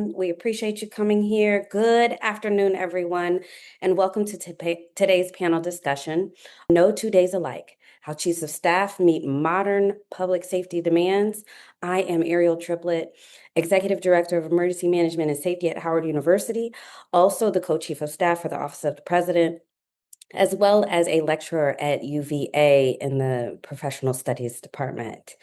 We appreciate you coming here. Good afternoon, everyone, and welcome to today's panel discussion, No 2 Days Alike, How Chiefs of Staff Meet Modern Public Safety Demands. I am Ariel Triplett, Executive Director of Emergency Management and Safety at Howard University, also the Co-Chief of Staff for the Office of the President, as well as a lecturer at UVA in the Professional Studies Department.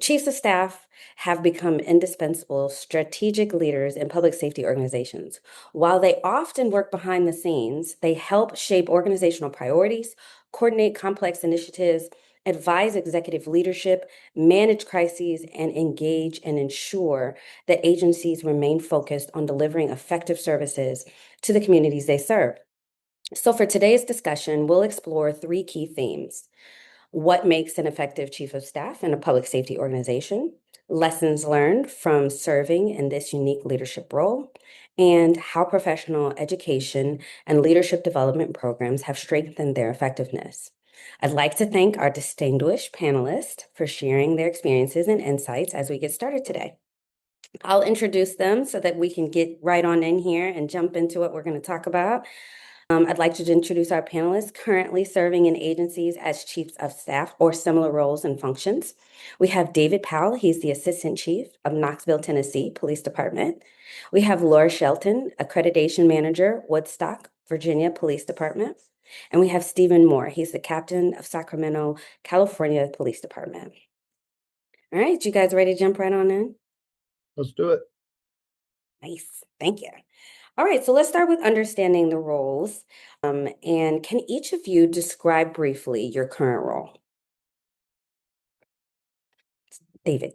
Chiefs of staff have become indispensable strategic leaders in public safety organizations. While they often work behind the scenes, they help shape organizational priorities, coordinate complex initiatives, advise executive leadership, manage crises, and engage and ensure that agencies remain focused on delivering effective services to the communities they serve. So for today's discussion, we'll explore three key themes: what makes an effective chief of staff in a public safety organization, lessons learned from serving in this unique leadership role, and how professional education and leadership development programs have strengthened their effectiveness. I'd like to thank our distinguished panelists for sharing their experiences and insights as we get started today. I'll introduce them so that we can get right on in here and jump into what we're going to talk about. I'd like to introduce our panelists currently serving in agencies as chiefs of staff or similar roles and functions. We have David Powell. He's the Assistant Chief of Knoxville, Tennessee Police Department. We have Laura Shelton, Accreditation Manager, Woodstock, Virginia Police Department. And we have Stephen Moore. He's the Captain of Sacramento, California Police Department. All right, you guys ready to jump right on in? Let's do it. Nice, thank you. All right, so let's start with understanding the roles. And can each of you describe briefly your current role? David.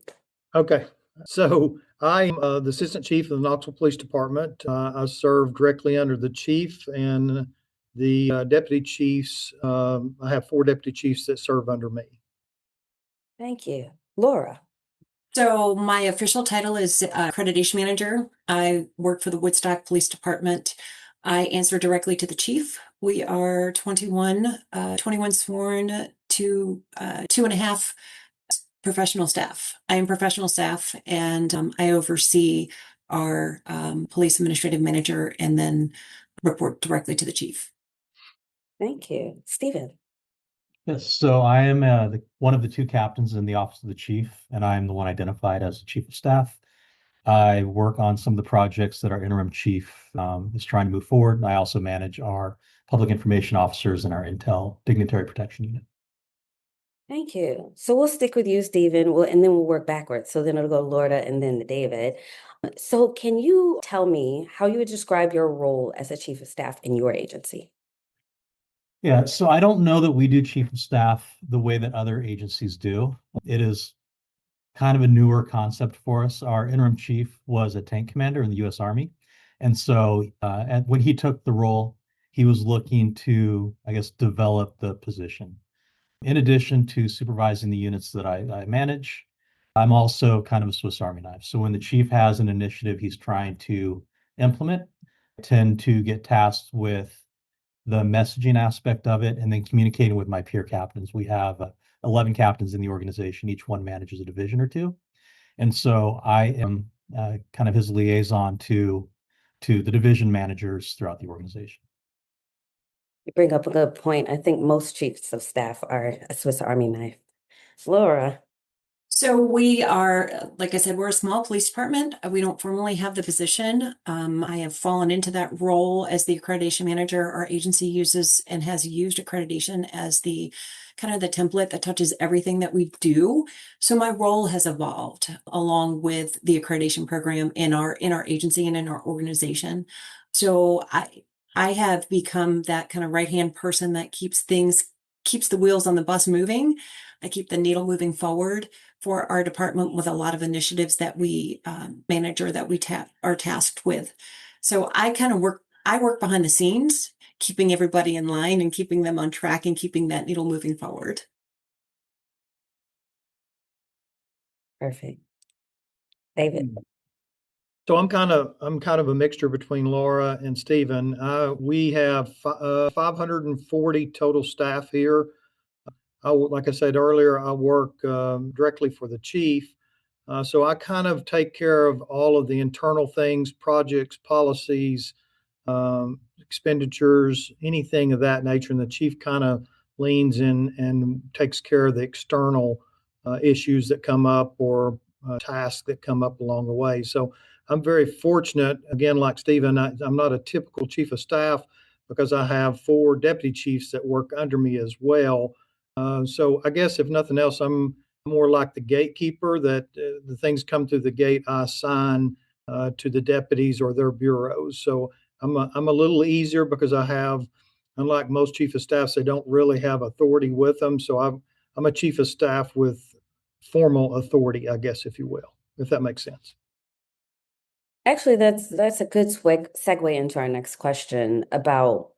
Okay, so I'm the Assistant Chief of the Knoxville Police Department. I serve directly under the chief and the deputy chiefs. I have 4 deputy chiefs that serve under me. Thank you. Laura. So my official title is Accreditation Manager. I work for the Woodstock Police Department. I answer directly to the chief. We are 21 sworn to 2.5 professional staff. I am professional staff, and I oversee our police administrative manager and then report directly to the chief. Thank you. Stephen. Yes, so I am one of the 2 captains in the Office of the Chief, and I'm the one identified as the Chief of Staff. I work on some of the projects that our interim chief is trying to move forward. I also manage our public information officers and our Intel Dignitary Protection Unit. Thank you. So we'll stick with you, Stephen, and then we'll work backwards. So then it'll go Laura and then to David. So can you tell me how you would describe your role as a chief of staff in your agency? Yeah, so I don't know that we do chief of staff the way that other agencies do. It is kind of a newer concept for us. Our interim chief was a tank commander in the U.S. Army. And so when he took the role, he was looking to, I guess, develop the position. In addition to supervising the units that I manage, I'm also kind of a Swiss Army knife. So when the chief has an initiative he's trying to implement, I tend to get tasked with the messaging aspect of it and then communicating with my peer captains. We have 11 captains in the organization. Each one manages a division or 2. And so I am kind of his liaison to the division managers throughout the organization. You bring up a good point. I think most chiefs of staff are a Swiss Army knife. Laura. So we are, like I said, we're a small police department. We don't formally have the position. I have fallen into that role as the accreditation manager. Our agency uses and has used accreditation as the kind of the template that touches everything that we do. So my role has evolved along with the accreditation program in our agency and in our organization. So I have become that kind of right-hand person that keeps the wheels on the bus moving. I keep the needle moving forward for our department with a lot of initiatives that we manage or that we are tasked with. So I work behind the scenes, keeping everybody in line and keeping them on track and keeping that needle moving forward. Perfect. David. So I'm kind of a mixture between Laura and Stephen. We have 540 total staff here. Like I said earlier, I work directly for the chief. So I kind of take care of all of the internal things, projects, policies, expenditures, anything of that nature. And the chief kind of leans in and takes care of the external issues that come up or tasks that come up along the way. So I'm very fortunate, again, like Stephen, I'm not a typical chief of staff because I have 4 deputy chiefs that work under me as well. So I guess if nothing else, I'm more like the gatekeeper that the things come through the gate, I assign to the deputies or their bureaus. So I'm a little easier because I have, unlike most chief of staffs, they don't really have authority with them. So I'm a chief of staff with formal authority, I guess, if you will, if that makes sense. Actually, that's a good segue into our next question about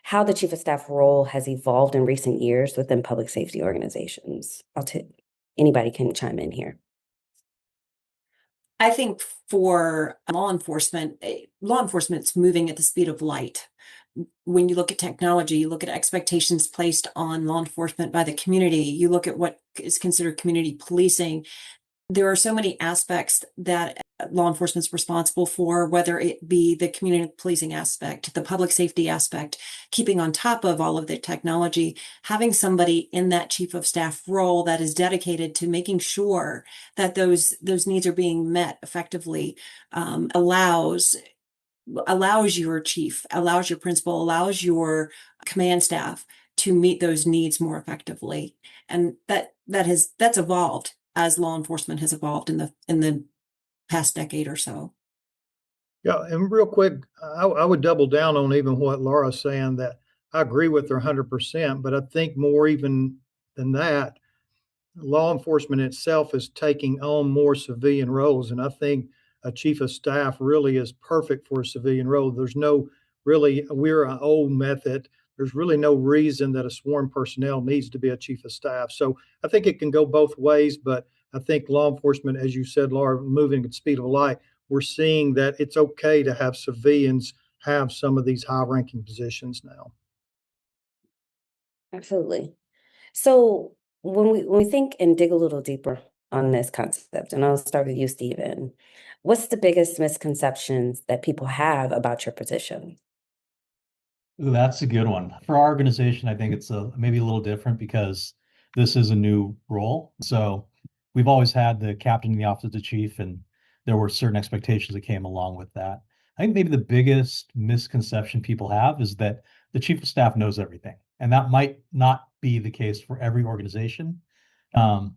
how the chief of staff role has evolved in recent years within public safety organizations. Anybody can chime in here. I think for law enforcement's moving at the speed of light. When you look at technology, you look at expectations placed on law enforcement by the community, you look at what is considered community policing. There are so many aspects that law enforcement is responsible for, whether it be the community policing aspect, the public safety aspect, keeping on top of all of the technology, having somebody in that chief of staff role that is dedicated to making sure that those needs are being met effectively, allows your chief, allows your principal, allows your command staff to meet those needs more effectively. And that's evolved as law enforcement has evolved in the past decade or so. Yeah, and real quick, I would double down on even what Laura's saying, that I agree with her 100%, but I think more even than that, law enforcement itself is taking on more civilian roles. And I think a chief of staff really is perfect for a civilian role. There's no really, we're an old method. There's really no reason that a sworn personnel needs to be a chief of staff. So I think it can go both ways, but I think law enforcement, as you said, Laura, moving at the speed of light, we're seeing that it's okay to have civilians have some of these high ranking positions now. Absolutely. So when we think and dig a little deeper on this concept, and I'll start with you, Stephen, what's the biggest misconceptions that people have about your position? Ooh, that's a good one. For our organization, I think it's maybe a little different because this is a new role. So we've always had the captain in the office of the chief, and there were certain expectations that came along with that. I think maybe the biggest misconception people have is that the chief of staff knows everything, and that might not be the case for every organization. Um,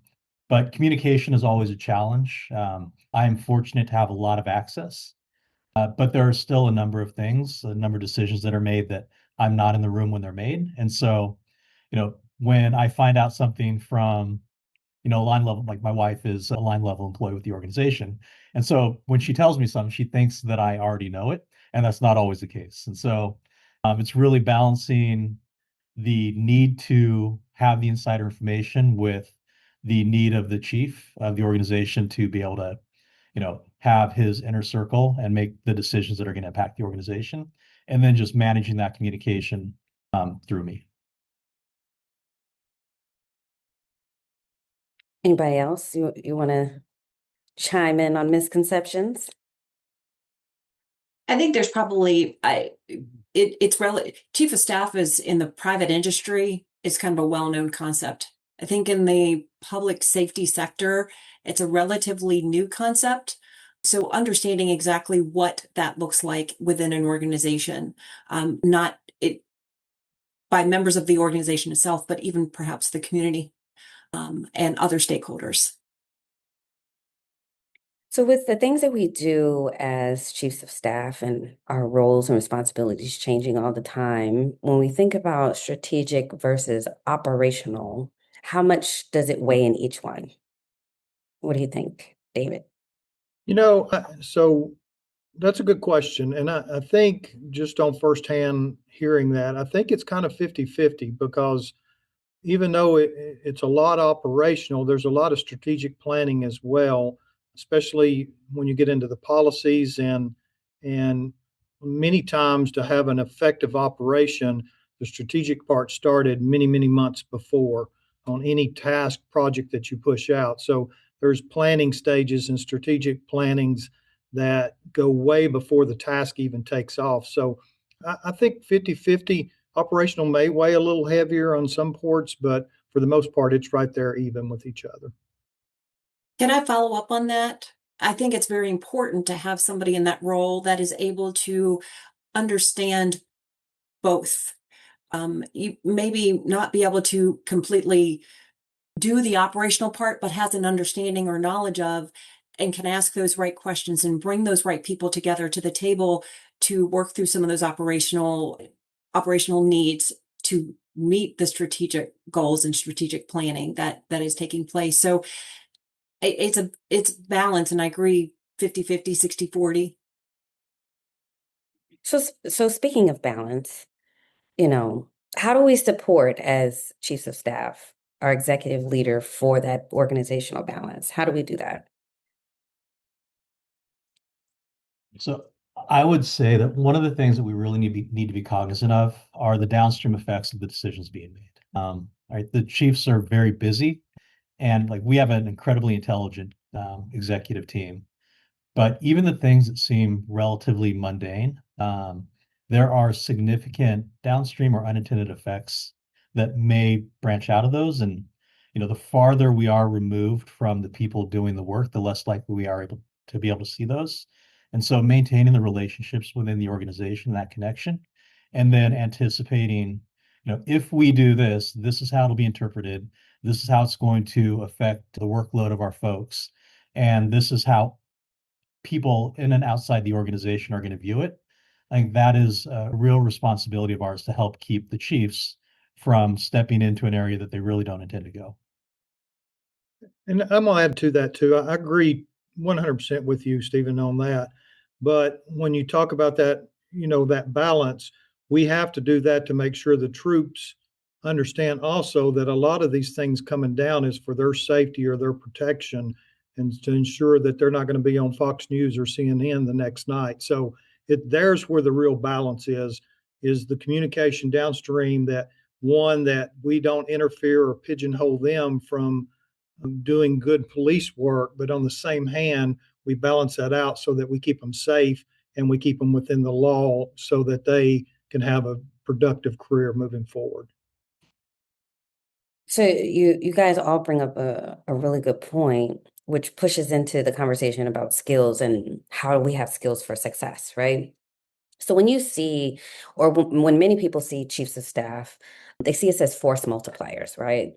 but communication is always a challenge. I am fortunate to have a lot of access, but there are still a number of things, a number of decisions that are made that I'm not in the room when they're made. And so, when I find out something from, a line level, like my wife is a line level employee with the organization. And so when she tells me something, she thinks that I already know it. And that's not always the case. And so it's really balancing the need to have the insider information with the need of the chief of the organization to be able to have his inner circle and make the decisions that are going to impact the organization, and then just managing that communication through me. Anybody else? You want to chime in on misconceptions? I think there's probably it's relative. Chief of staff is in the private industry is kind of a well-known concept. I think in the public safety sector, it's a relatively new concept. So understanding exactly what that looks like within an organization, not it by members of the organization itself, but even perhaps the community and other stakeholders. So with the things that we do as chiefs of staff and our roles and responsibilities changing all the time, when we think about strategic versus operational, how much does it weigh in each one? What do you think, David? So that's a good question. And I think just on firsthand hearing that, I think it's kind of 50-50 because even though it's a lot operational, there's a lot of strategic planning as well, especially when you get into the policies and many times to have an effective operation, the strategic part started many, many months before on any task project that you push out. So there's planning stages and strategic plannings that go way before the task even takes off. So I think 50-50. Operational may weigh a little heavier on some ports, but for the most part, it's right there even with each other. Can I follow up on that? I think it's very important to have somebody in that role that is able to understand both. You maybe not be able to completely do the operational part, but has an understanding or knowledge of, and can ask those right questions and bring those right people together to the table to work through some of those operational needs to meet the strategic goals and strategic planning that is taking place. So it's balance, and I agree 50-50, 60-40. So speaking of balance, how do we support as chiefs of staff our executive leader for that organizational balance? How do we do that? So I would say that one of the things that we really need to be cognizant of are the downstream effects of the decisions being made. Right, the chiefs are very busy, and like we have an incredibly intelligent executive team. But even the things that seem relatively mundane, there are significant downstream or unintended effects that may branch out of those. And the farther we are removed from the people doing the work, the less likely we are able to see those. And so maintaining the relationships within the organization, that connection, and then anticipating, if we do this, this is how it'll be interpreted. This is how it's going to affect the workload of our folks. And this is how people in and outside the organization are going to view it. I think that is a real responsibility of ours to help keep the chiefs from stepping into an area that they really don't intend to go. And I'm going to add to that too. I agree 100% with you, Stephen, on that. But when you talk about that, that balance, we have to do that to make sure the troops understand also that a lot of these things coming down is for their safety or their protection, and to ensure that they're not going to be on Fox News or CNN the next night. So there's where the real balance is the communication downstream, that we don't interfere or pigeonhole them from doing good police work, but on the same hand, we balance that out so that we keep them safe and we keep them within the law so that they can have a productive career moving forward. So you guys all bring up a really good point, which pushes into the conversation about skills and how we have skills for success, right? So when you see, or when many people see chiefs of staff, they see us as force multipliers, right?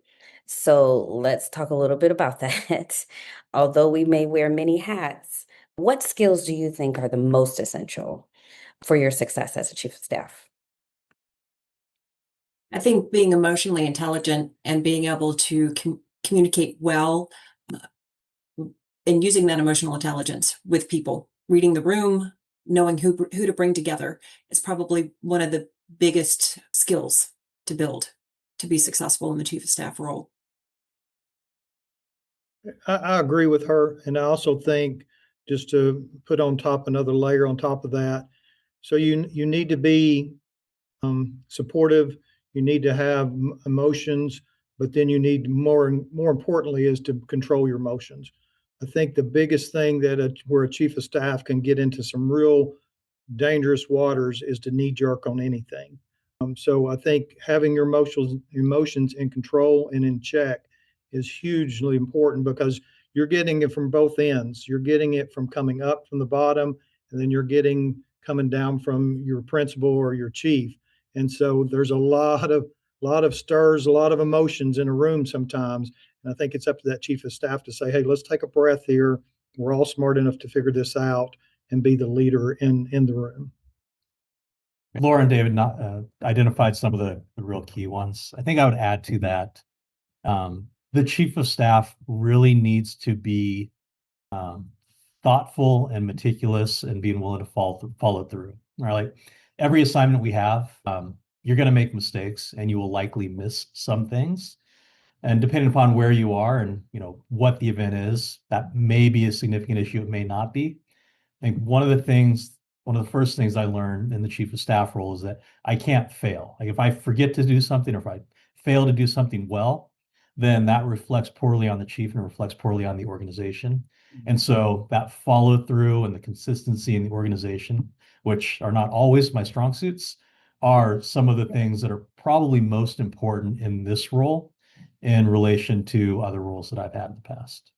So let's talk a little bit about that. Although we may wear many hats, what skills do you think are the most essential for your success as a chief of staff? I think being emotionally intelligent and being able to communicate well, and using that emotional intelligence with people, reading the room, knowing who to bring together is probably one of the biggest skills to build to be successful in the chief of staff role. I agree with her. And I also think, just to put on top another layer on top of that, so you need to be supportive. You need to have emotions, but then you need more importantly is to control your emotions. I think the biggest thing that where a chief of staff can get into some real dangerous waters is to knee jerk on anything. So I think having your emotions in control and in check is hugely important, because you're getting it from both ends. You're getting it from coming up from the bottom, and then you're getting coming down from your principal or your chief. And so there's a lot of stirs, a lot of emotions in a room sometimes. And I think it's up to that chief of staff to say, hey, let's take a breath here. We're all smart enough to figure this out and be the leader in the room. Laura and David identified some of the real key ones. I think I would add to that, the chief of staff really needs to be thoughtful and meticulous and being willing to follow through. Right? Like every assignment we have, you're going to make mistakes and you will likely miss some things. And depending upon where you are and what the event is, that may be a significant issue. It may not be. I think one of the first things I learned in the chief of staff role is that I can't fail. Like if I forget to do something or if I fail to do something well, then that reflects poorly on the chief and reflects poorly on the organization. And so that follow through and the consistency in the organization, which are not always my strong suits, are some of the things that are probably most important in this role in relation to other roles that I've had in the past.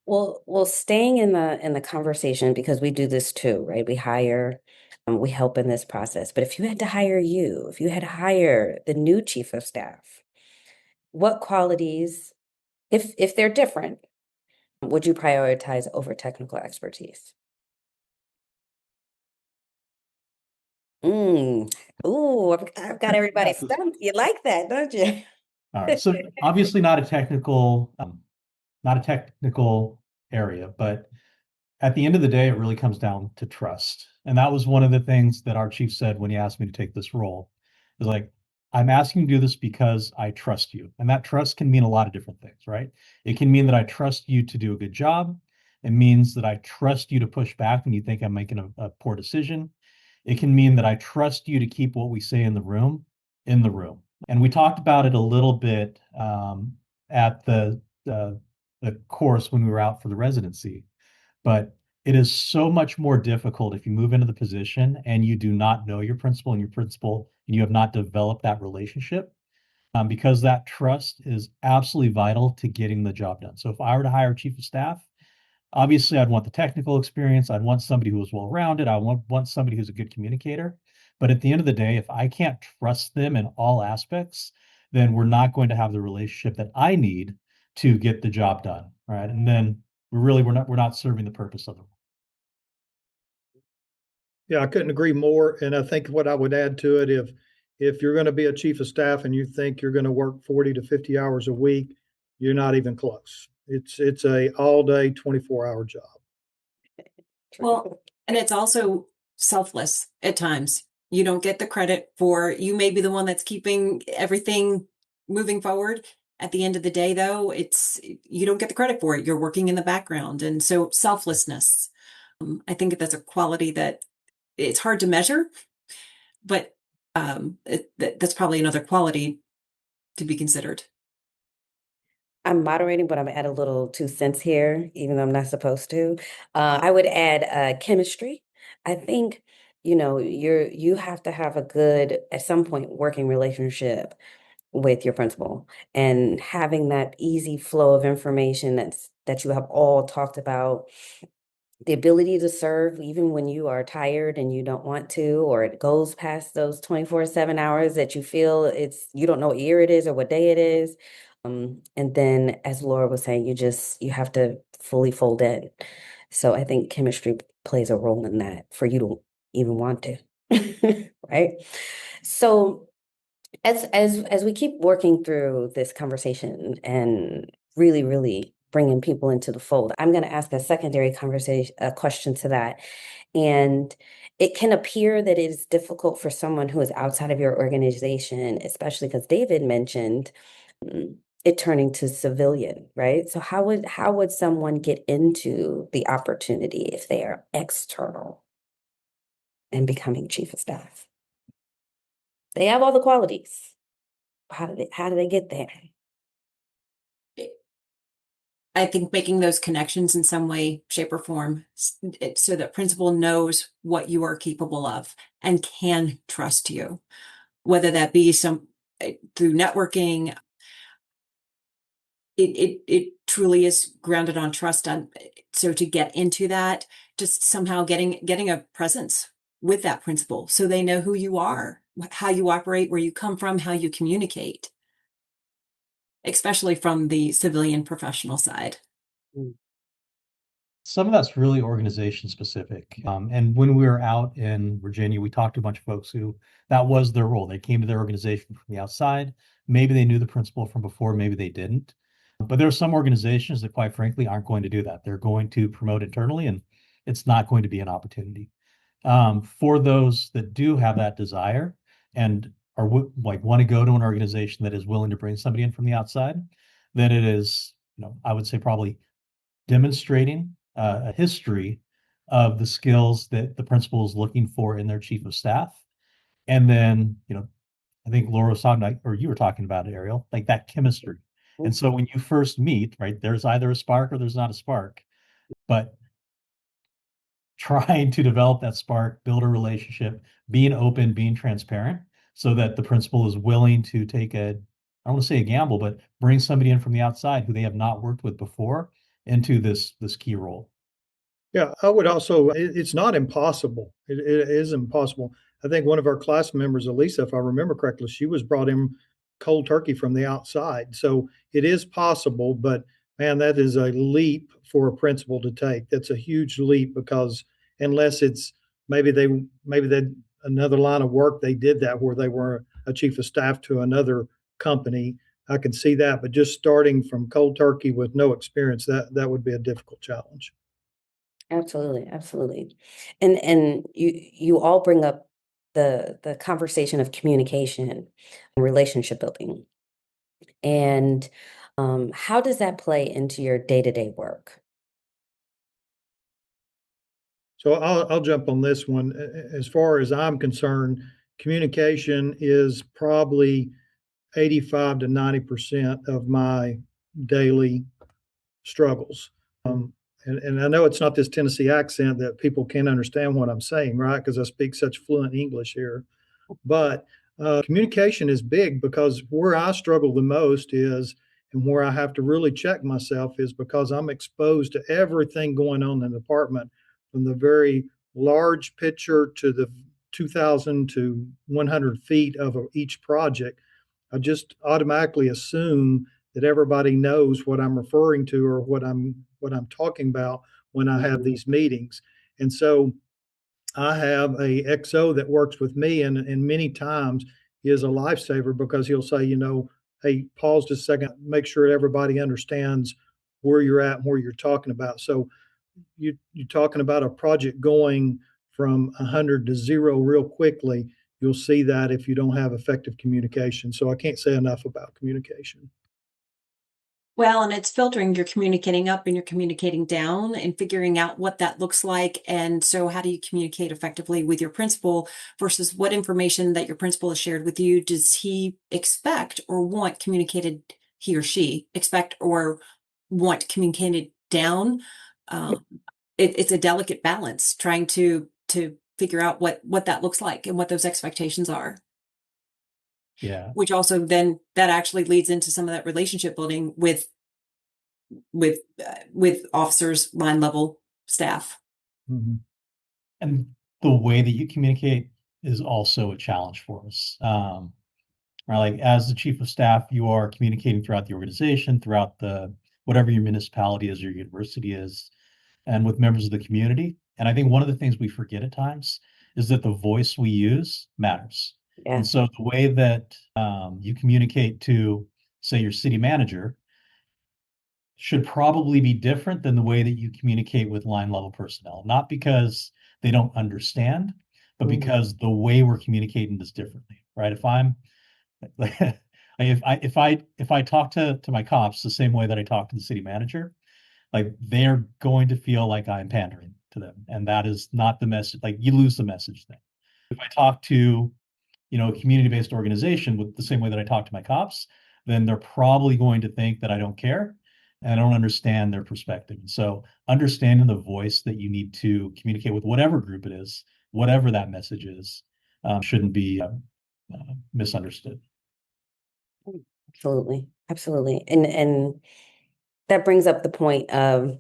Well, staying in the conversation, because we do this too, right? We hire, we help in this process. But if you had to hire if you had to hire the new chief of staff, what qualities, if they're different, would you prioritize over technical expertise? Ooh, I've got everybody stumped. You like that, don't you? All right. So obviously not a technical area, but at the end of the day, it really comes down to trust. And that was one of the things that our chief said when he asked me to take this role. Is like, I'm asking you to do this because I trust you. And that trust can mean a lot of different things, right? It can mean that I trust you to do a good job. It means that I trust you to push back when you think I'm making a poor decision. It can mean that I trust you to keep what we say in the room in the room. And we talked about it a little bit at the course when we were out for the residency, but it is so much more difficult if you move into the position and you do not know your principal and you have not developed that relationship, because that trust is absolutely vital to getting the job done. So if I were to hire a chief of staff, obviously I'd want the technical experience. I'd want somebody who is well-rounded. I want somebody who's a good communicator. But at the end of the day, if I can't trust them in all aspects, then we're not going to have the relationship that I need to get the job done. Right. And then we're not serving the purpose of the role. Yeah, I couldn't agree more. And I think what I would add to it, if you're going to be a chief of staff and you think you're going to work 40 to 50 hours a week, you're not even close. It's a all day, 24-hour job. Well, and it's also selfless at times. You don't get the credit for, you may be the one that's keeping everything moving forward. At the end of the day, though, you don't get the credit for it. You're working in the background. And so selflessness, I think that's a quality that it's hard to measure, but that's probably another quality to be considered. I'm moderating, but I'm at a little 2 cents here, even though I'm not supposed to. I would add chemistry. I think, you have to have a good, at some point, working relationship with your principal, and having that easy flow of information that you have all talked about, the ability to serve even when you are tired and you don't want to, or it goes past those 24/7 hours that you feel you don't know what year it is or what day it is. And then, as Laura was saying, you have to fully fold in. So I think chemistry plays a role in that for you to even want to, right? So as we keep working through this conversation and really bringing people into the fold, I'm going to ask a secondary question to that. And it can appear that it is difficult for someone who is outside of your organization, especially because David mentioned it turning to civilian, right? So how would someone get into the opportunity if they are external and becoming chief of staff? They have all the qualities. How do they get there? I think making those connections in some way, shape, or form, so that principal knows what you are capable of and can trust you, whether that be through networking. It truly is grounded on trust. So to get into that, just somehow getting a presence with that principal, so they know who you are, how you operate, where you come from, how you communicate, especially from the civilian professional side. Some of that's really organization specific. And when we were out in Virginia, we talked to a bunch of folks who that was their role. They came to their organization from the outside. Maybe they knew the principal from before, maybe they didn't. But there are some organizations that, quite frankly, aren't going to do that. They're going to promote internally, and it's not going to be an opportunity. For those that do have that desire and are want to go to an organization that is willing to bring somebody in from the outside, then it is, I would say probably demonstrating a history of the skills that the principal is looking for in their chief of staff, and then I think Laura was talking about, or you were talking about it, Ariel, like that chemistry. And so when you first meet, right, there's either a spark or there's not a spark. But trying to develop that spark, build a relationship, being open, being transparent, so that the principal is willing to take a, I don't want to say a gamble, but bring somebody in from the outside who they have not worked with before into this key role. Yeah, I would also, it's not impossible. It is impossible. I think one of our class members, Elisa, if I remember correctly, she was brought in cold turkey from the outside. So it is possible, but man, that is a leap for a principal to take. That's a huge leap because unless it's maybe they another line of work they did that where they were a chief of staff to another company. I can see that, but just starting from cold turkey with no experience, that would be a difficult challenge. Absolutely, absolutely. And you all bring up the conversation of communication and relationship building. And how does that play into your day-to-day work? So I'll jump on this one. As far as I'm concerned, communication is probably 85 to 90% of my daily struggles. And I know it's not this Tennessee accent that people can't understand what I'm saying, right? Because I speak such fluent English here. But communication is big because where I struggle the most is, and where I have to really check myself is because I'm exposed to everything going on in the department, from the very large picture to the 2,000 to 100 feet of each project. I just automatically assume that everybody knows what I'm referring to or what I'm talking about when I have these meetings. And so I have a XO that works with me, and many times he is a lifesaver because he'll say, hey, pause just a second, make sure everybody understands where you're at and where you're talking about. So you're talking about a project going from 100 to 0 real quickly. You'll see that if you don't have effective communication. So I can't say enough about communication. Well, and it's filtering, you're communicating up and you're communicating down and figuring out what that looks like. And so how do you communicate effectively with your principal versus what information that your principal has shared with you does he expect or want communicated, he or she expect or want communicated down? It's a delicate balance trying to figure out what that looks like and what those expectations are. Yeah. Which also then that actually leads into some of that relationship building with officers, line level staff. Mm-hmm. And the way that you communicate is also a challenge for us. Right, like as the chief of staff, you are communicating throughout the organization, throughout the whatever your municipality is, your university is, and with members of the community. And I think one of the things we forget at times is that the voice we use matters. Yeah. And so the way that you communicate to, say, your city manager should probably be different than the way that you communicate with line level personnel, not because they don't understand, but because the way we're communicating is differently, right? If I'm if I talk to my cops the same way that I talk to the city manager, like they're going to feel like I'm pandering to them, and that is not the message. Like you lose the message then. If I talk to a community-based organization with the same way that I talk to my cops, then they're probably going to think that I don't care and I don't understand their perspective. And so understanding the voice that you need to communicate with whatever group it is, whatever that message is, shouldn't be misunderstood. Absolutely. Absolutely. And that brings up the point of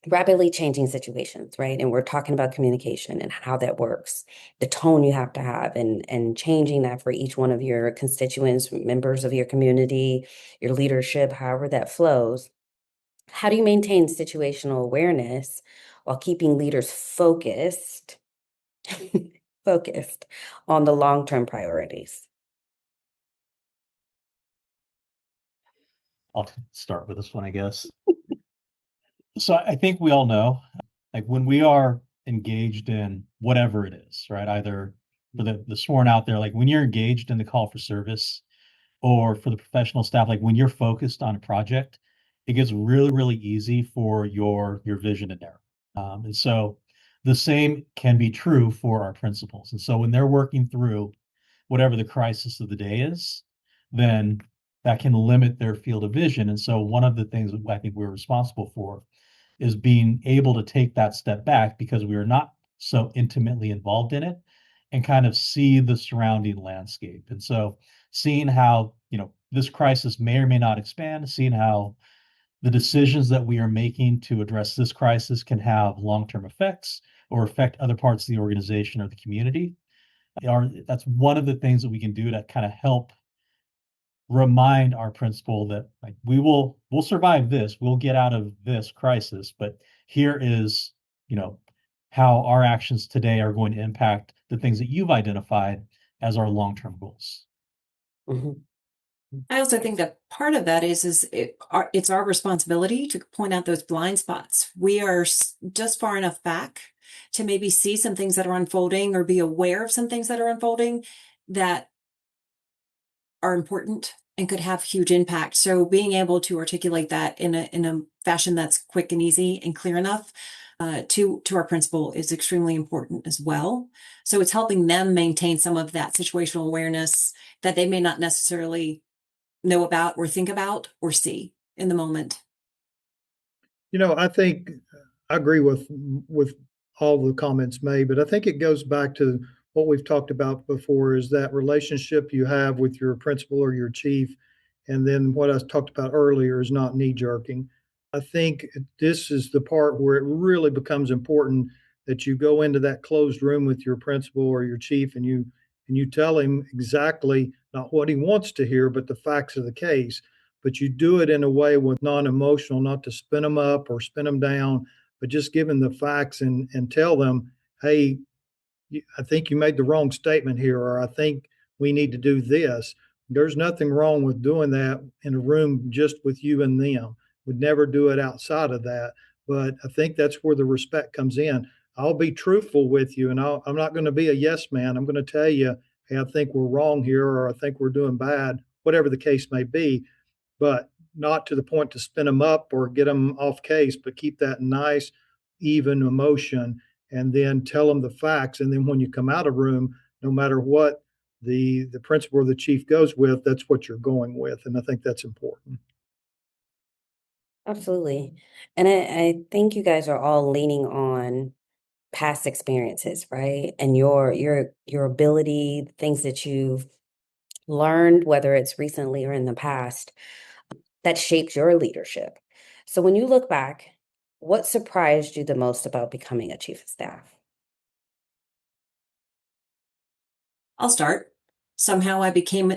rapidly changing situations, right? And we're talking about communication and how that works, the tone you have to have, and changing that for each one of your constituents, members of your community, your leadership, however that flows. How do you maintain situational awareness while keeping leaders focused, focused on the long-term priorities? I'll start with this one, I guess. So I think we all know, like when we are engaged in whatever it is, right? Either for the sworn out there, like when you're engaged in the call for service, or for the professional staff, like when you're focused on a project, it gets really, really easy for your vision to narrow. And so the same can be true for our principals. And so when they're working through whatever the crisis of the day is, then that can limit their field of vision. And so one of the things that I think we're responsible for is being able to take that step back because we are not so intimately involved in it and kind of see the surrounding landscape. And so seeing how, this crisis may or may not expand, seeing how the decisions that we are making to address this crisis can have long-term effects or affect other parts of the organization or the community. That's one of the things that we can do to kind of help remind our principal that like we'll survive this, we'll get out of this crisis, but here is, how our actions today are going to impact the things that you've identified as our long-term goals. Mhm. I also think that part of that it's our responsibility to point out those blind spots. We are just far enough back to maybe see some things that are unfolding or be aware of some things that are unfolding that are important and could have huge impact. So being able to articulate that in a fashion that's quick and easy and clear enough to our principal is extremely important as well. So it's helping them maintain some of that situational awareness that they may not necessarily know about or think about or see in the moment. I think I agree with all the comments made, but I think it goes back to what we've talked about before is that relationship you have with your principal or your chief. And then what I talked about earlier is not knee jerking. I think this is the part where it really becomes important that you go into that closed room with your principal or your chief and you tell him exactly not what he wants to hear, but the facts of the case. But you do it in a way with non-emotional, not to spin them up or spin them down, but just give them the facts and tell them, hey, I think you made the wrong statement here, or I think we need to do this. There's nothing wrong with doing that in a room just with you and them. Would never do it outside of that. But I think that's where the respect comes in. I'll be truthful with you, and I'm not going to be a yes man. I'm going to tell you, hey, I think we're wrong here, or I think we're doing bad, whatever the case may be, but not to the point to spin them up or get them off case, but keep that nice, even emotion and then tell them the facts. And then when you come out of room, no matter what the principal or the chief goes with, that's what you're going with. And I think that's important. Absolutely. And I think you guys are all leaning on past experiences, right? And your ability, things that you've learned, whether it's recently or in the past, that shaped your leadership. So when you look back, what surprised you the most about becoming a chief of staff? I'll start. Somehow I became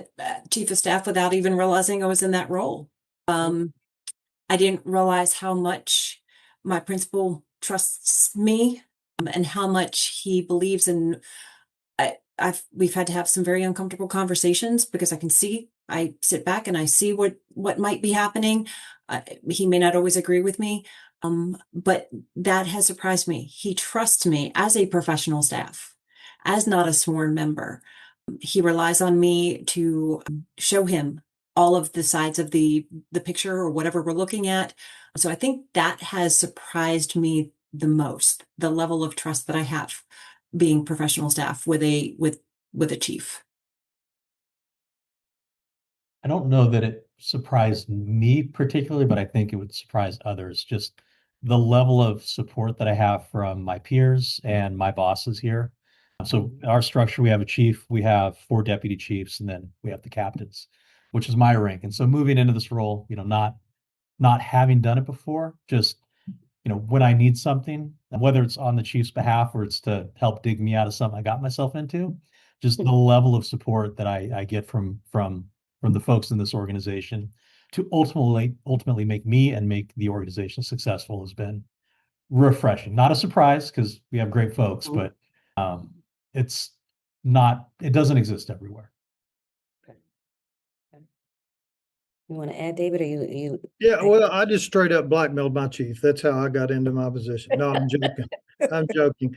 chief of staff without even realizing I was in that role. I didn't realize how much my principal trusts me and how much he believes in. We've had to have some very uncomfortable conversations because I sit back and I see what might be happening. He may not always agree with me, but that has surprised me. He trusts me as a professional staff, as not a sworn member. He relies on me to show him all of the sides of the picture or whatever we're looking at. So I think that has surprised me the most, the level of trust that I have being professional staff with a chief. I don't know that it surprised me particularly, but I think it would surprise others. Just the level of support that I have from my peers and my bosses here. So our structure, we have a chief, we have 4 deputy chiefs, and then we have the captains, which is my rank. And so moving into this role, not having done it before, just when I need something, whether it's on the chief's behalf or it's to help dig me out of something I got myself into, just the level of support that I get from the folks in this organization to ultimately make me and make the organization successful has been refreshing. Not a surprise because we have great folks, but it's it doesn't exist everywhere. You want to add, David, or you? Yeah, well, I just straight up blackmailed my chief. That's how I got into my position. No, I'm joking. I'm joking.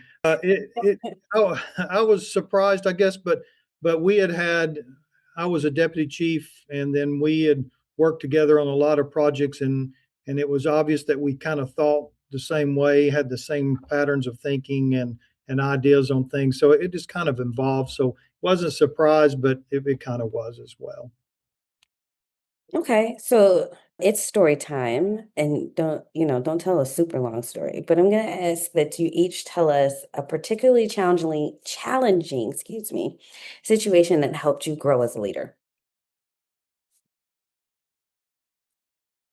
Oh, I was surprised, I guess, but I was a deputy chief, and then we had worked together on a lot of projects, and it was obvious that we kind of thought the same way, had the same patterns of thinking and ideas on things. So it just kind of evolved. So wasn't surprised, but it kind of was as well. Okay, so it's story time, and don't tell a super long story, but I'm going to ask that you each tell us a particularly challenging, excuse me, situation that helped you grow as a leader.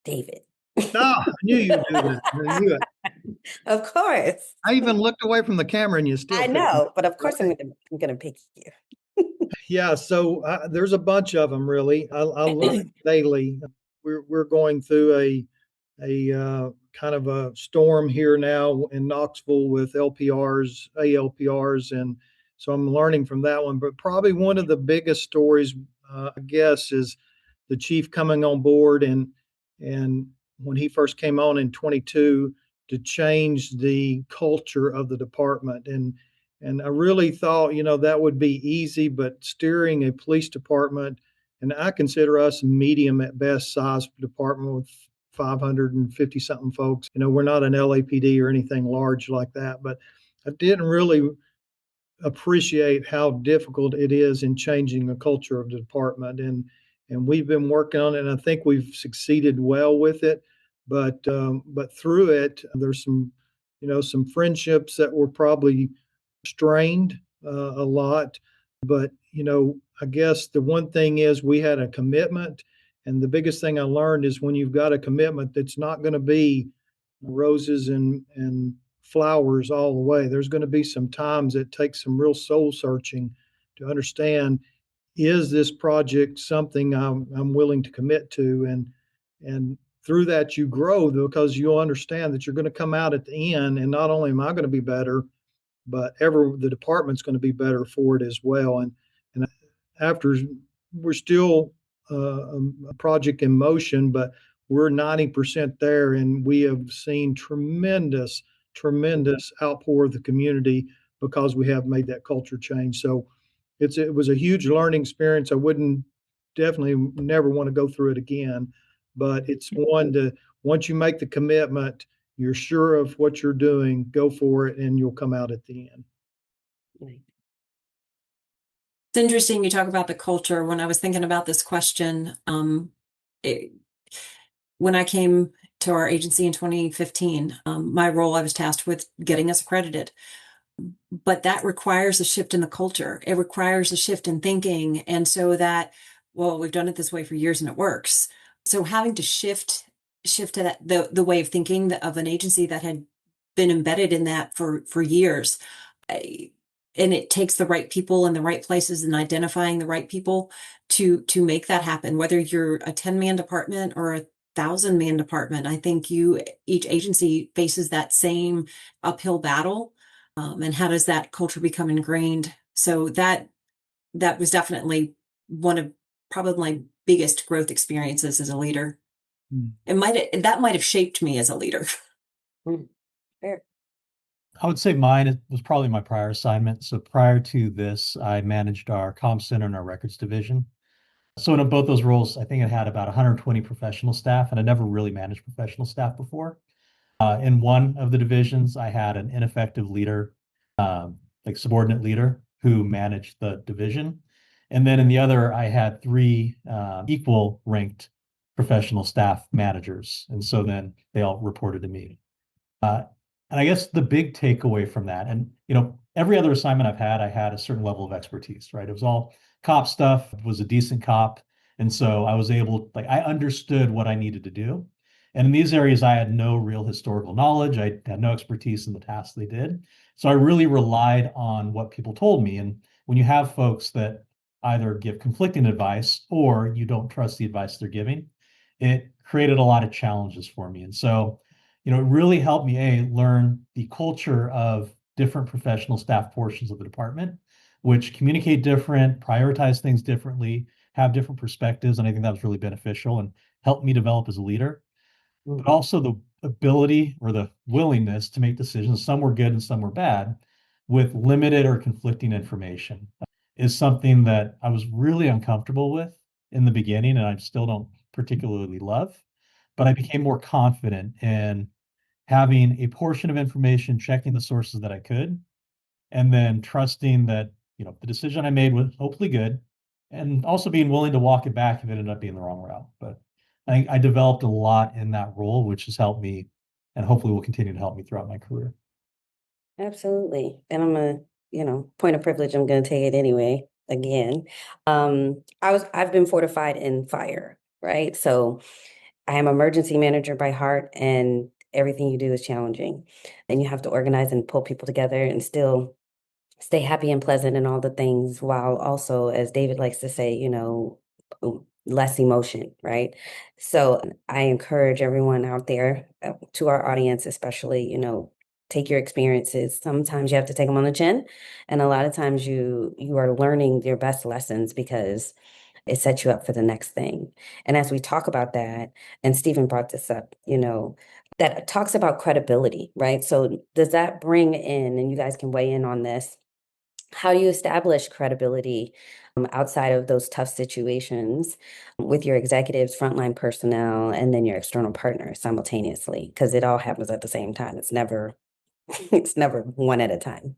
David. Ah, I knew you'd do that. I knew it. Of course. I even looked away from the camera and you still I picked me. know, but of course I'm gonna pick you. Yeah, so there's a bunch of them really. I learn daily. We're going through a kind of a storm here now in Knoxville with LPRs, ALPRs, and so I'm learning from that one. But probably one of the biggest stories, I guess, is the chief coming on board and when he first came on in 22 to change the culture of the department and I really thought, that would be easy, but steering a police department, and I consider us medium at best size department with 550 something folks. We're not an LAPD or anything large like that, but I didn't really appreciate how difficult it is in changing the culture of the department. And we've been working on it, and I think we've succeeded well with it. But through it, there's some friendships that were probably strained a lot. But I guess the one thing is we had a commitment, and the biggest thing I learned is when you've got a commitment that's not going to be roses and flowers all the way. There's going to be some times it takes some real soul searching to understand, is this project something I'm willing to commit to, and through that you grow because you'll understand that you're going to come out at the end, and not only am I going to be better, but the department's going to be better for it as well. And after we're still a project in motion, but we're 90% there, and we have seen tremendous outpour of the community because we have made that culture change. So it was a huge learning experience. I wouldn't definitely never want to go through it again, but it's one to, once you make the commitment, you're sure of what you're doing, go for it, and you'll come out at the end. It's interesting you talk about the culture. When I was thinking about this question, when I came to our agency in 2015, my role, I was tasked with getting us accredited. But that requires a shift in the culture. It requires a shift in thinking. And so that, well, we've done it this way for years and it works. So having to shift to that, the way of thinking of an agency that had been embedded in that for years. And it takes the right people in the right places and identifying the right people to make that happen, whether you're a 10-man department or a 1,000-man department. I think each agency faces that same uphill battle. And how does that culture become ingrained? So that was definitely one of probably my biggest growth experiences as a leader. That might have shaped me as a leader. Fair. I would say mine was probably my prior assignment. So prior to this, I managed our comm center and our records division. So in both those roles, I think I had about 120 professional staff, and I never really managed professional staff before. In one of the divisions, I had an ineffective leader, like subordinate leader, who managed the division. And then in the other, I had three equal ranked professional staff managers. And so then they all reported to me. And I guess the big takeaway from that, and every other assignment I've had, I had a certain level of expertise, right? It was all cop stuff, was a decent cop. And so I was able, I understood what I needed to do. And in these areas, I had no real historical knowledge. I had no expertise in the tasks they did. So I really relied on what people told me. And when you have folks that either give conflicting advice or you don't trust the advice they're giving, it created a lot of challenges for me. And so it really helped me, learn the culture of different professional staff portions of the department, which communicate different, prioritize things differently, have different perspectives. And I think that was really beneficial and helped me develop as a leader. But also the ability or the willingness to make decisions, some were good and some were bad, with limited or conflicting information is something that I was really uncomfortable with in the beginning, and I still don't particularly love. But I became more confident in having a portion of information, checking the sources that I could, and then trusting that the decision I made was hopefully good, and also being willing to walk it back if it ended up being the wrong route. But I think I developed a lot in that role, which has helped me and hopefully will continue to help me throughout my career. Absolutely. And point of privilege, I'm gonna take it anyway, again. I've been fortified in fire, right? So I am emergency manager by heart, and everything you do is challenging. And you have to organize and pull people together and still stay happy and pleasant and all the things, while also, as David likes to say, less emotion, right? So I encourage everyone out there, to our audience especially, take your experiences. Sometimes you have to take them on the chin, and a lot of times you are learning your best lessons because it sets you up for the next thing. And as we talk about that, and Stephen brought this up, that talks about credibility, right? So does that bring in, and you guys can weigh in on this, how do you establish credibility outside of those tough situations with your executives, frontline personnel, and then your external partners simultaneously? Because it all happens at the same time. It's never it's never one at a time.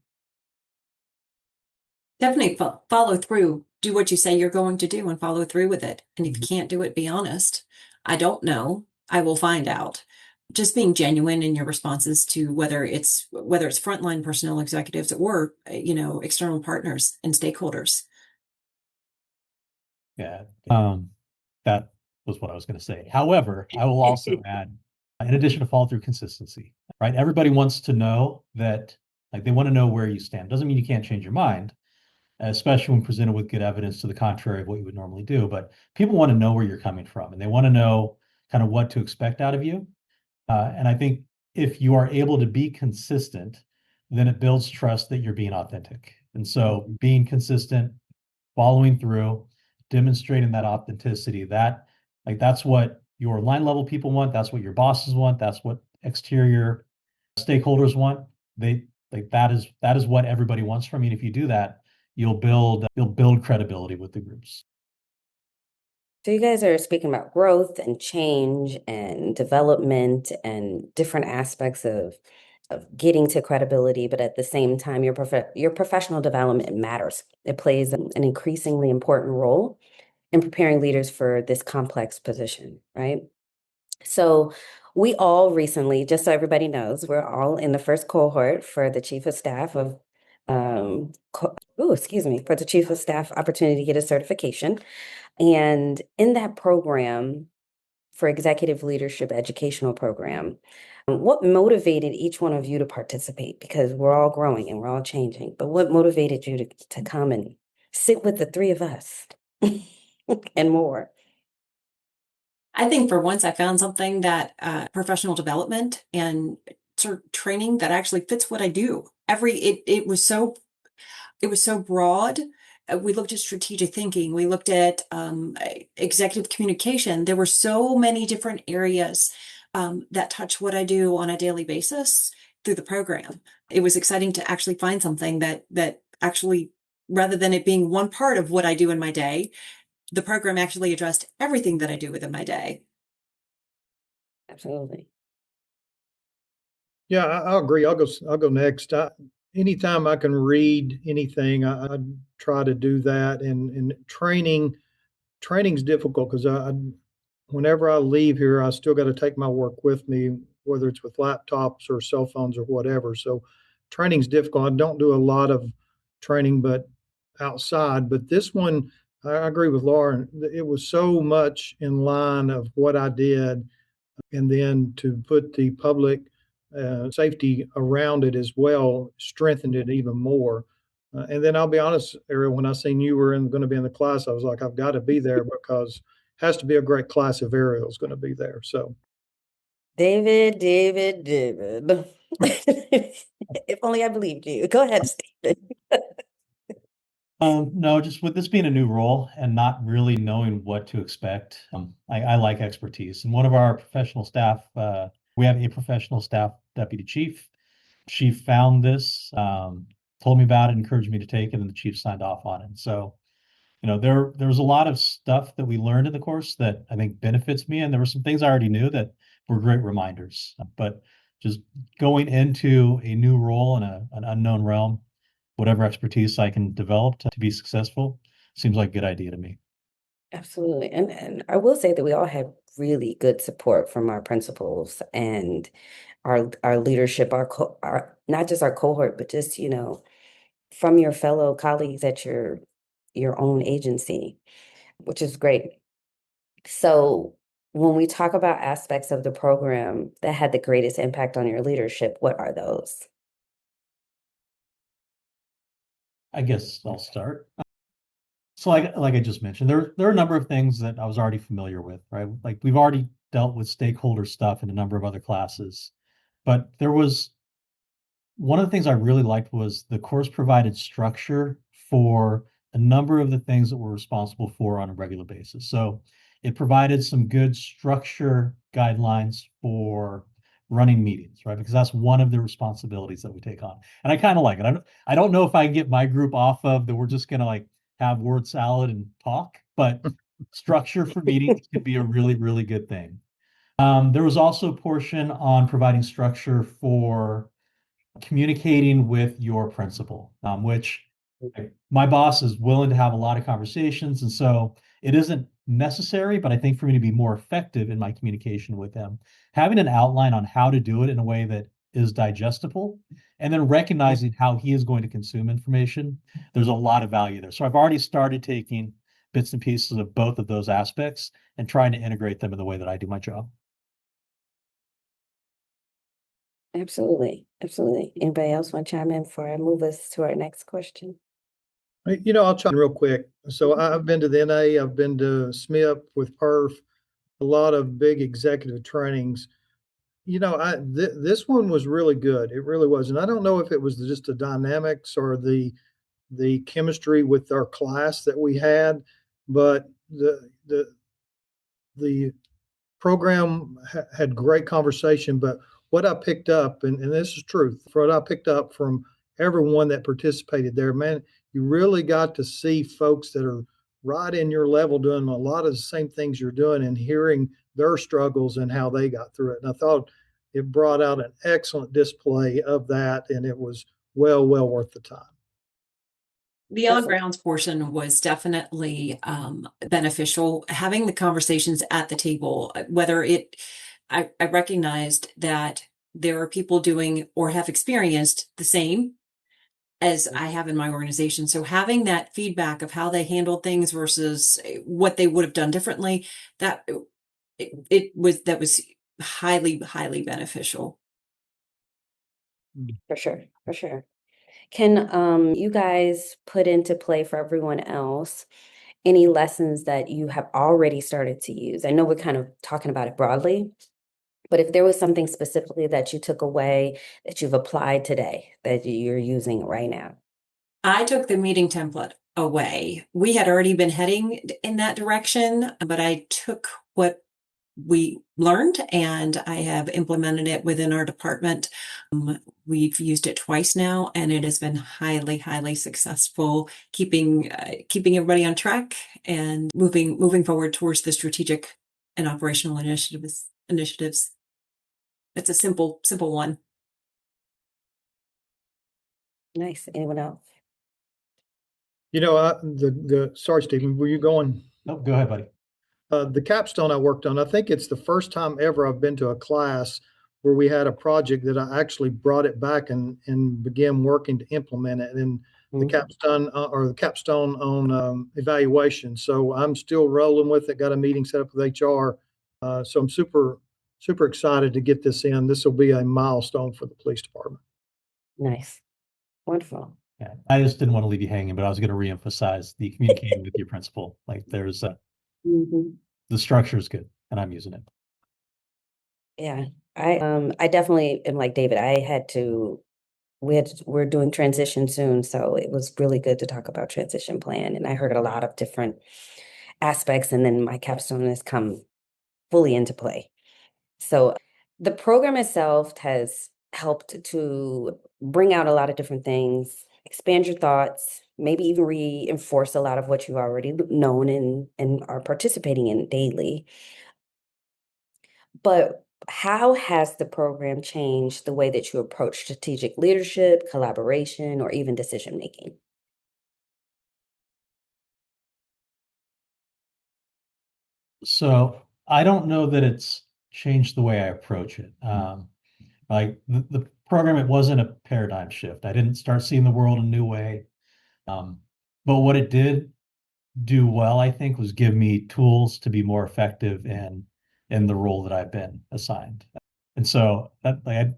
Definitely follow through. Do what you say you're going to do and follow through with it. And if you can't do it, be honest. I don't know. I will find out. Just being genuine in your responses to whether it's frontline personnel executives or external partners and stakeholders. Yeah, that was what I was going to say. However, I will also add, in addition to follow through, consistency, right? Everybody wants to know that, like, they want to know where you stand. Doesn't mean you can't change your mind, especially when presented with good evidence to the contrary of what you would normally do. But people want to know where you're coming from, and they want to know kind of what to expect out of you. And I think if you are able to be consistent, then it builds trust that you're being authentic. And so being consistent, following through, demonstrating that authenticity, that's what your line level people want. That's what your bosses want. That's what exterior stakeholders want. That is what everybody wants from you. And if you do that, you'll build credibility with the groups. So you guys are speaking about growth and change and development and different aspects of getting to credibility, but at the same time, your professional development matters. It plays an increasingly important role in preparing leaders for this complex position, right? So we all recently, just so everybody knows, we're all in the first cohort for the chief of staff of for the chief of staff opportunity to get a certification. And in that program, for executive leadership educational program, what motivated each one of you to participate? Because we're all growing and we're all changing, but what motivated you to come and sit with the three of us and more? I think for once I found something that professional development and sort of training that actually fits what I do. It was so broad. We looked at strategic thinking. We looked at executive communication. There were so many different areas that touch what I do on a daily basis through the program. It was exciting to actually find something that actually, rather than it being one part of what I do in my day, the program actually addressed everything that I do within my day. Absolutely. Yeah, I'll agree. I'll go next. Anytime I can read anything, I try to do that. And training's difficult because whenever I leave here, I still got to take my work with me, whether it's with laptops or cell phones or whatever. So training's difficult. I don't do a lot of training, but outside. But this one, I agree with Lauren. It was so much in line of what I did, and then to put the public safety around it as well strengthened it even more. And then I'll be honest, Ariel, when I seen you were going to be in the class, I was like, I've got to be there because it has to be a great class if Ariel's going to be there. So, David. If only I believed you. Go ahead, Stephen. No, just with this being a new role and not really knowing what to expect, I like expertise. And one of our professional staff, we have a professional staff deputy chief. She found this, told me about it, encouraged me to take it, and the chief signed off on it. So, there was a lot of stuff that we learned in the course that I think benefits me, and there were some things I already knew that were great reminders. But just going into a new role in an unknown realm, whatever expertise I can develop to be successful seems like a good idea to me. Absolutely. And I will say that we all had really good support from our principals and our leadership, our not just our cohort, but just, from your fellow colleagues at your own agency, which is great. So when we talk about aspects of the program that had the greatest impact on your leadership, what are those? I guess I'll start. So like I just mentioned, there are a number of things that I was already familiar with, right? Like we've already dealt with stakeholder stuff in a number of other classes, but there was one of the things I really liked was the course provided structure for a number of the things that we're responsible for on a regular basis. So it provided some good structure guidelines for running meetings, right? Because that's one of the responsibilities that we take on. And I kind of like it. I don't know if I can get my group off of that we're just gonna like have word salad and talk, but structure for meetings could be a really, really good thing. There was also a portion on providing structure for communicating with your principal, which my boss is willing to have a lot of conversations. And so it isn't necessary, but I think for me to be more effective in my communication with them, having an outline on how to do it in a way that is digestible, and then recognizing how he is going to consume information, there's a lot of value there. So I've already started taking bits and pieces of both of those aspects and trying to integrate them in the way that I do my job. Absolutely. Absolutely. Anybody else want to chime in before I move us to our next question? I'll chime in real quick. So I've been to the NA, I've been to SMIP with PERF, a lot of big executive trainings. This one was really good. It really was. And I don't know if it was just the dynamics or the chemistry with our class that we had, but the program had great conversation. But what I picked up, and this is truth, what I picked up from everyone that participated there, man, you really got to see folks that are right in your level doing a lot of the same things you're doing and hearing their struggles and how they got through it. And I thought it brought out an excellent display of that, and it was well worth the time. The on grounds portion was definitely beneficial. Having the conversations at the table, I recognized that there are people doing or have experienced the same as I have in my organization. So having that feedback of how they handled things versus what they would have done differently, that that was highly beneficial. For sure. For sure. Can you guys put into play for everyone else any lessons that you have already started to use? I know we're kind of talking about it broadly, but if there was something specifically that you took away that you've applied today that you're using right now. I took the meeting template away. We had already been heading in that direction, but I took what we learned and I have implemented it within our department. We've used it twice now, and it has been highly successful, keeping everybody on track and moving forward towards the strategic and operational initiatives. It's a simple one. Nice. Anyone else? Sorry, Stephen, were you going? No, go ahead, buddy. The capstone I worked on, I think it's the first time ever I've been to a class where we had a project that I actually brought it back and began working to implement it. And the capstone on evaluation. So I'm still rolling with it. Got a meeting set up with HR. So I'm super excited to get this in. This will be a milestone for the police department. Nice. Wonderful. Yeah, I just didn't want to leave you hanging, but I was going to reemphasize the communicating with your principal. Like there's the structure is good, and I'm using it. Yeah, I definitely am like David. We're doing transition soon, so it was really good to talk about transition plan, and I heard a lot of different aspects, and then my capstone has come fully into play. So the program itself has helped to bring out a lot of different things, expand your thoughts, maybe even reinforce a lot of what you've already known and are participating in daily. But how has the program changed the way that you approach strategic leadership, collaboration, or even decision making? So I don't know that it's changed the way I approach it. Like the program, it wasn't a paradigm shift. I didn't start seeing the world a new way. Um, but what it did do well, I think, was give me tools to be more effective in the role that I've been assigned. And so that like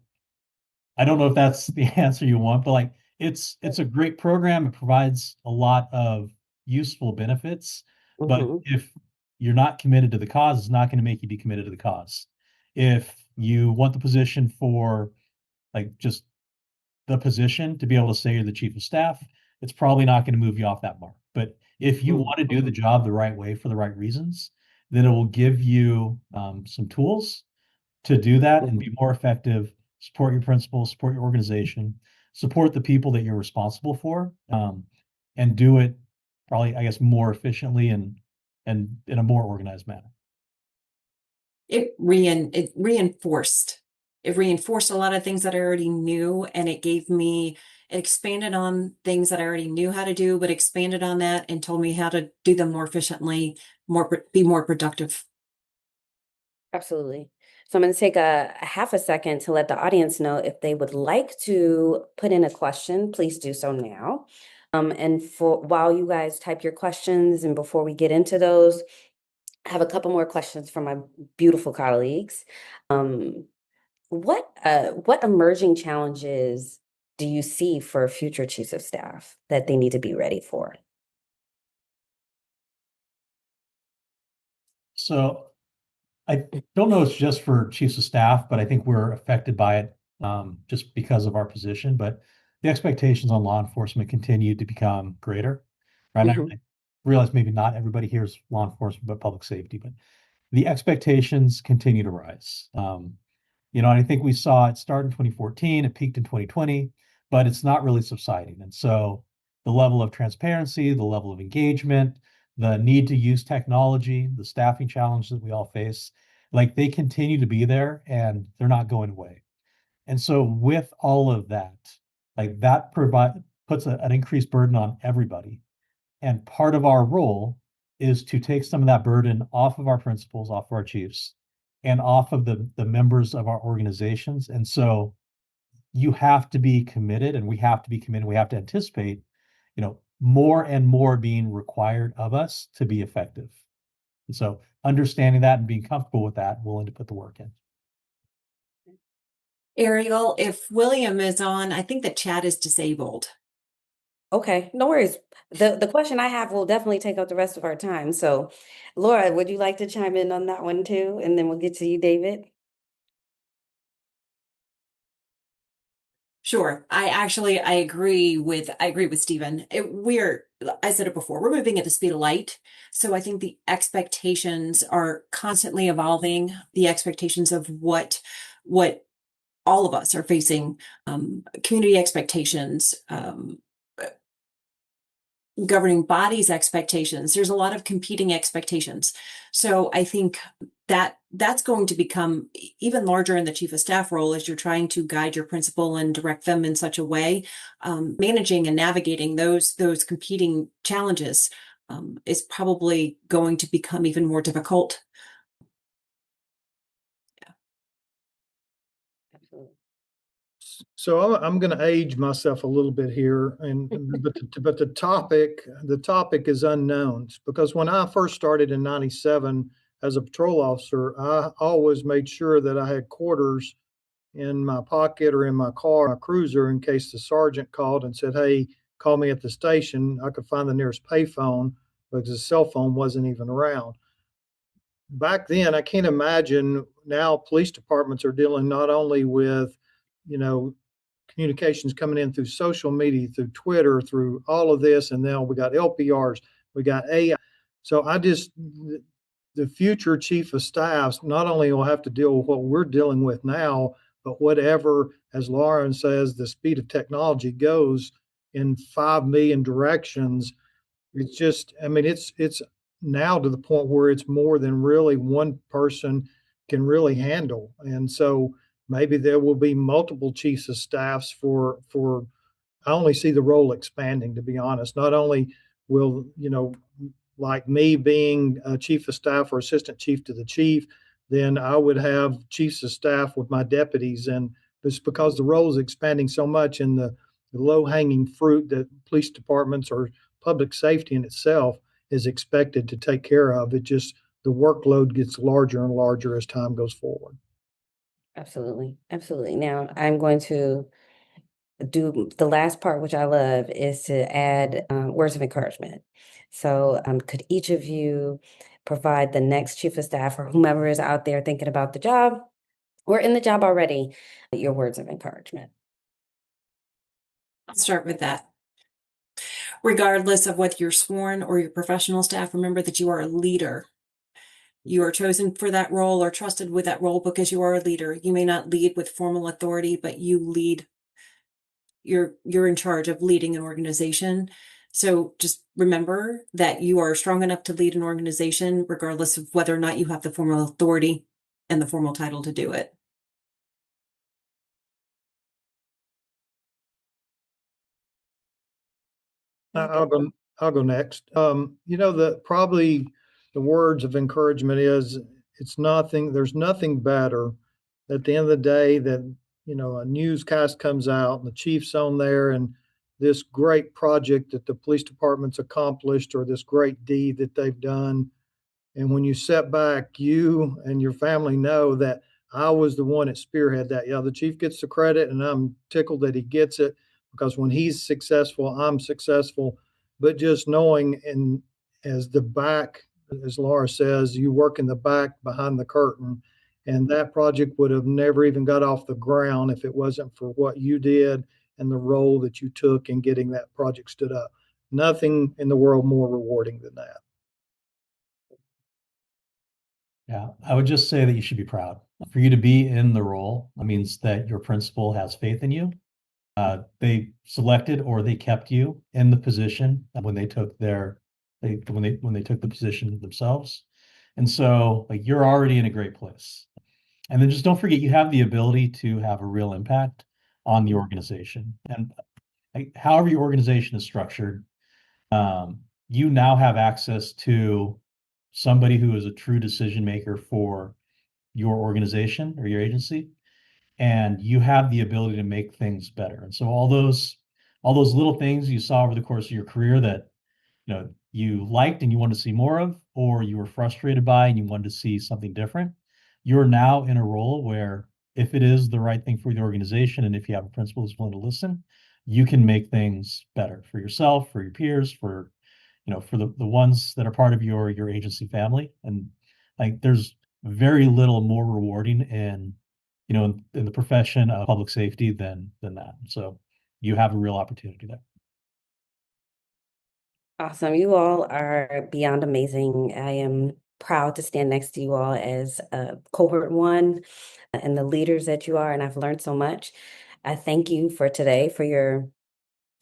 I don't know if that's the answer you want, but like it's a great program. It provides a lot of useful benefits, but Hmm. if you're not committed to the cause, it's not going to make you be committed to the cause. If you want the position for like just the position to be able to say you're the chief of staff, it's probably not going to move you off that mark. But if you want to do the job the right way for the right reasons, then it will give you some tools to do that and be more effective, support your principals, support your organization, support the people that you're responsible for, and do it probably, I guess, more efficiently and in a more organized manner. It reinforced a lot of things that I already knew, and it expanded on things that I already knew how to do, but expanded on that and told me how to do them more efficiently, be more productive. Absolutely. So I'm going to take a half a second to let the audience know if they would like to put in a question, please do so now. And for while you guys type your questions and before we get into those, I have a couple more questions from my beautiful colleagues. Um, what emerging challenges do you see for future chiefs of staff that they need to be ready for? So I don't know it's just for chiefs of staff, but I think we're affected by it just because of our position. But the expectations on law enforcement continue to become greater. Right now, Mhm. I realize maybe not everybody here is law enforcement, but public safety. But the expectations continue to rise. And I think we saw it start in 2014, it peaked in 2020, but it's not really subsiding. And so the level of transparency, the level of engagement, the need to use technology, the staffing challenges that we all face, like they continue to be there and they're not going away. And so with all of that, like that puts an increased burden on everybody. And part of our role is to take some of that burden off of our principals, off of our chiefs, and off of the members of our organizations. And so you have to be committed, and we have to be committed. We have to anticipate, more and more being required of us to be effective. And so understanding that and being comfortable with that, willing to put the work in. Ariel, if William is on, I think the chat is disabled. Okay, no worries. The question I have will definitely take up the rest of our time. So, Laura, would you like to chime in on that one too? And then we'll get to you, David. Sure. I agree with Stephen. I said it before, we're moving at the speed of light. So I think the expectations are constantly evolving, the expectations of what all of us are facing, community expectations, governing bodies expectations. There's a lot of competing expectations. So I think that's going to become even larger in the chief of staff role as you're trying to guide your principal and direct them in such a way. Managing and navigating those competing challenges is probably going to become even more difficult. Absolutely. So I'm going to age myself a little bit here, but the topic is unknowns, because when I first started in '97 as a patrol officer, I always made sure that I had quarters in my pocket or in my car, my cruiser, in case the sergeant called and said, "Hey, call me at the station." I could find the nearest payphone because the cell phone wasn't even around. Back then, I can't imagine now police departments are dealing not only with, you know, communications coming in through social media, through Twitter, through all of this, and now we got LPRs, we got AI. So the future chief of staffs not only will have to deal with what we're dealing with now, but whatever, as Lauren says, the speed of technology goes in 5 million directions. It's just, I mean, it's now to the point where it's more than really one person can really handle. And so maybe there will be multiple chiefs of staffs for I only see the role expanding, to be honest. Not only will, like me being a chief of staff or assistant chief to the chief, then I would have chiefs of staff with my deputies. And it's because the role is expanding so much, and the low hanging fruit that police departments or public safety in itself is expected to take care of. It just, the workload gets larger and larger as time goes forward. Absolutely. Absolutely. Now I'm going to do the last part, which I love, is to add words of encouragement. So, could each of you provide the next chief of staff or whomever is out there thinking about the job or in the job already, your words of encouragement? I'll start with that. Regardless of whether you're sworn or your professional staff, remember that you are a leader. You are chosen for that role or trusted with that role because you are a leader. You may not lead with formal authority, but you lead. You're in charge of leading an organization. So just remember that you are strong enough to lead an organization, regardless of whether or not you have the formal authority and the formal title to do it. I'll go. I'll go next. Probably the words of encouragement is, it's nothing. There's nothing better at the end of the day that a newscast comes out and the chief's on there, and this great project that the police department's accomplished, or this great deed that they've done. And when you step back, you and your family know that I was the one that spearheaded that. Yeah, the chief gets the credit, and I'm tickled that he gets it, because when he's successful, I'm successful. But just knowing, and as the back, as Laura says, you work in the back behind the curtain, and that project would have never even got off the ground if it wasn't for what you did and the role that you took in getting that project stood up. Nothing in the world more rewarding than that. Yeah, I would just say that you should be proud. For you to be in the role, that means that your principal has faith in you. They selected or they kept you in the position when they took when they took the position themselves. And so like you're already in a great place. And then just don't forget you have the ability to have a real impact on the organization. And like, however your organization is structured, you now have access to somebody who is a true decision maker for your organization or your agency, and you have the ability to make things better. And so all those little things you saw over the course of your career that you liked and you wanted to see more of, or you were frustrated by and you wanted to see something different, you're now in a role where if it is the right thing for the organization, and if you have a principal who's willing to listen, you can make things better for yourself, for your peers, for the ones that are part of your agency family. And like there's very little more rewarding in the profession of public safety than that. So you have a real opportunity there. Awesome. You all are beyond amazing. I am proud to stand next to you all as cohort one and the leaders that you are, and I've learned so much. I thank you for today, for your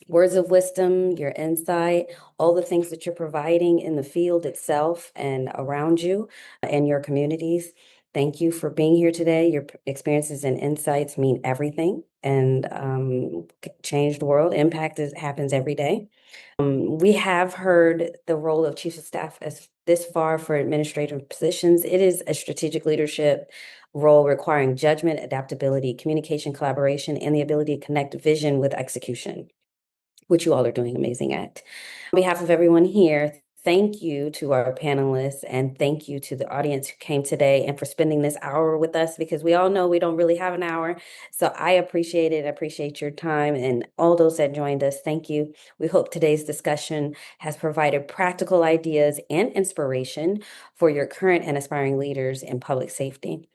words of wisdom, your insight, all the things that you're providing in the field itself and around you and your communities. Thank you for being here today. Your experiences and insights mean everything and change the world. Happens every day. We have heard the role of chief of staff as this far for administrative positions. It is a strategic leadership role requiring judgment, adaptability, communication, collaboration, and the ability to connect vision with execution, which you all are doing amazing at. On behalf of everyone here, thank you to our panelists, and thank you to the audience who came today and for spending this hour with us, because we all know we don't really have an hour. So I appreciate it. I appreciate your time, and all those that joined us, thank you. We hope today's discussion has provided practical ideas and inspiration for your current and aspiring leaders in public safety.